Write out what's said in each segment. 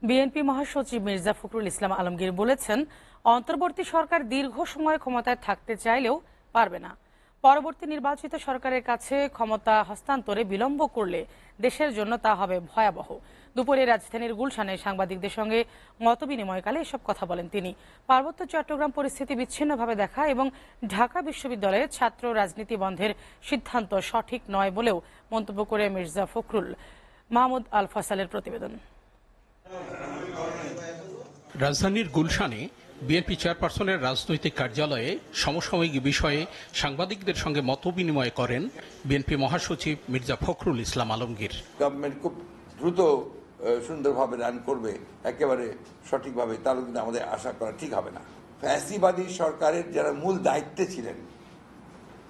BNP মহাসচিব মির্জা ফখরুল ইসলাম আলমগীর বলেছেন, অন্তর্বর্তী সরকার দীর্ঘ সময় ক্ষমতায় থাকতে চাইলেও পারবে না। পরবর্তী নির্বাচিত সরকারের কাছে ক্ষমতা হস্তান্তরে বিলম্ব করলে দেশের জন্য তা হবে ভয়াবহ। দুপুরে রাজধানীর গুলশানে সাংবাদিকদের সঙ্গে মতবিনিময়কালে এসব কথা বলেন তিনি। পার্বত্য চট্টগ্রাম পরিস্থিতি বিচ্ছিন্নভাবে দেখা এবং ঢাকা বিশ্ববিদ্যালয়ে ছাত্র রাজনীতি বন্ধের সিদ্ধান্ত সঠিক নয় বলেও মন্তব্য করে মির্জা ফখরুল। মাহমুদ আল ফয়সালের প্রতিবেদন। রাজধানীর গুলশানে বিএনপি চেয়ারপারসনের রাজনৈতিক কার্যালয়ে সমসাময়িক বিষয়ে সাংবাদিকদের সঙ্গে মতবিনিময় করেন বিএনপি মহাসচিব মির্জা ফখরুল ইসলাম আলমগীর। গভর্নমেন্ট খুব দ্রুত সুন্দরভাবে রান করবে, একেবারে সঠিকভাবে, তাহলে কিন্তু আমাদের আশা করা ঠিক হবে না। ফ্যাসিবাদী সরকারের যারা মূল দায়িত্বে ছিলেন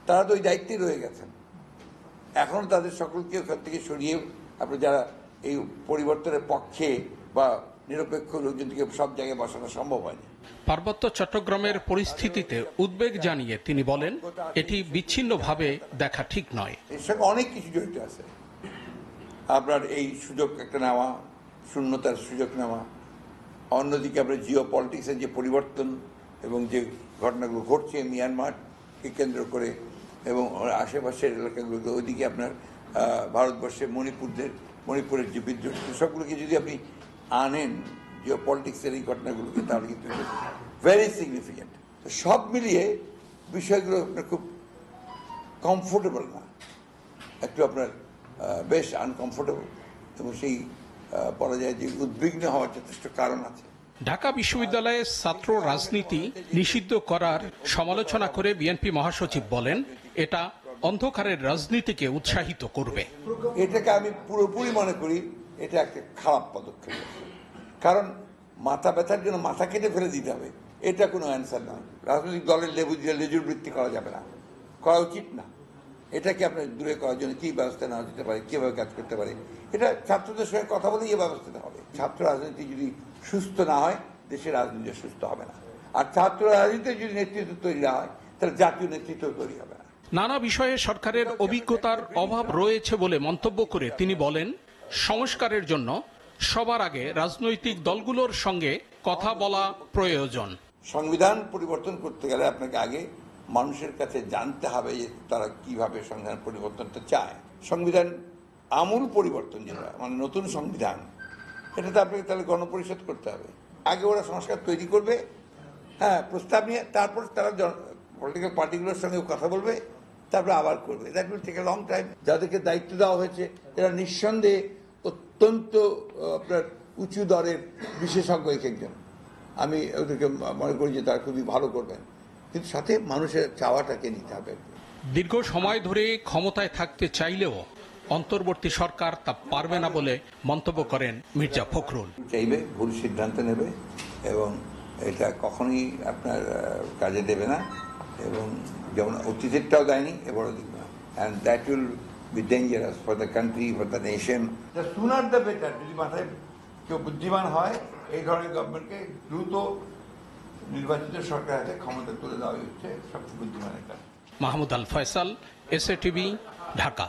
তারা তো ওই দায়িত্বে রয়ে গেছেন। এখনো তাদের সকলকে ওখান থেকে সরিয়ে আপনার যারা এই পরিবর্তনের পক্ষে বা নিরপেক্ষ লোকজনকে সব জায়গায় বসানো সম্ভব হয়নি। পার্বত্য চট্টগ্রামের পরিস্থিতিতে উদ্বেগ জানিয়ে তিনি বলেন, এটি বিচ্ছিন্নভাবে দেখা ঠিক নয়। এর সঙ্গে অনেক কিছু জড়িত আছে। আপনার এই সুযোগ একটা নেওয়া, শূন্যতার সুযোগ নেওয়া, অন্যদিকে আপনার জিও পলিটিক্সের যে পরিবর্তন এবং যে ঘটনাগুলো ঘটছে মিয়ানমারকে কেন্দ্র করে এবং আশেপাশের এলাকাগুলোকে, ওইদিকে আপনার ভারতবর্ষের মণিপুরের যে বিদ্রোহ, সবগুলোকে যদি আপনি আনেন জিও পলিটিক্সের এই ঘটনাগুলোকে, তাহলে কিন্তু ভেরি সিগনিফিকেন্ট। তো সব মিলিয়ে বিষয়গুলো আপনার খুব কমফোর্টেবল না, একটু আপনার বেশ আনকমফোর্টেবল, এবং সেই বলা যায় যে উদ্বিগ্ন হওয়ার যথেষ্ট কারণ আছে। ঢাকা বিশ্ববিদ্যালয়ে ছাত্র রাজনীতি নিষিদ্ধ করার সমালোচনা করে বিএনপি মহাসচিব বলেন, এটা অন্ধকারের রাজনীতিকে উৎসাহিত করবে। এটাকে আমি পুরোপুরি মনে করি এটা একটা খারাপ পদক্ষেপ, কারণ মাথা ব্যথার জন্য মাথা কেটে ফেলে দিতে হবে, এটা কোনো অ্যান্সার নয়। রাজনৈতিক দলের লেজুর বৃত্তি করা যাবে না, করা উচিত না। এটাকে আপনার দূরে করার জন্য কী ব্যবস্থা নেওয়া যেতে পারে, কীভাবে কাজ করতে পারে, এটা ছাত্রদের সঙ্গে কথা বলেই এই ব্যবস্থাটা হবে। ছাত্র রাজনীতি যদি সুস্থ না হয়, দেশের রাজনীতি সুস্থ হবে না। আর ছাত্র রাজনীতির যদি নেতৃত্ব তৈরি না হয়, তাহলে জাতীয় নেতৃত্ব তৈরি হবে না। নানা বিষয়ে সরকারের অভিজ্ঞতার অভাব রয়েছে বলে মন্তব্য করে তিনি বলেন, সংস্কারের জন্য সবার আগে রাজনৈতিক দলগুলোর সঙ্গে কথা বলা প্রয়োজন। সংবিধান পরিবর্তন করতে গেলে আপনাকে আগে মানুষের কাছে জানতে হবে যে তারা কিভাবে সংবিধান পরিবর্তনটা চায়। সংবিধান আমূল পরিবর্তন যেটা, মানে নতুন সংবিধান, এটাতে আপনাকে তাহলে গণপরিষদ করতে হবে। আগে ওরা সংস্কার তৈরি করবে, হ্যাঁ, প্রস্তাব নিয়ে, তারপর তারা পলিটিক্যাল পার্টিগুলোর সঙ্গে কথা বলবে, তারপরে আবার করবে। That will take a long time. যাদেরকে দায়িত্ব দেওয়া হয়েছে এরা নিঃসন্দেহে অত্যন্ত আপনার উঁচু দরের বিশেষজ্ঞ একজন। আমি ওদেরকে মনে করি যে তারা খুবই ভালো করবেন, কিন্তু সাথে মানুষের চাওয়াটাকে নিতে হবে। দীর্ঘ সময় ধরে ক্ষমতায় থাকতে চাইলেও অন্তর্বর্তী সরকার তা পারবে না বলে মন্তব্য করেন মির্জা ফখরুল। চাইবে, ভুল সিদ্ধান্ত নেবে এবং এটা কখনোই আপনার কাজে দেবে না, এবং যেমন অতীতেরটাও দেয়নি, এবারও দিবে না। And that will be dangerous for the country, for the nation. The sooner the better. যদি মাথায় কেউ বুদ্ধিমান হয়, এই ধরনের গভর্নমেন্টকে দ্রুত নির্বাচিত সরকার হাতে ক্ষমতা তুলে দেওয়া হচ্ছে সবচেয়ে বুদ্ধিমানের কাজ। মাহমুদ আল ফয়সাল, এসএ টিভি, ঢাকা।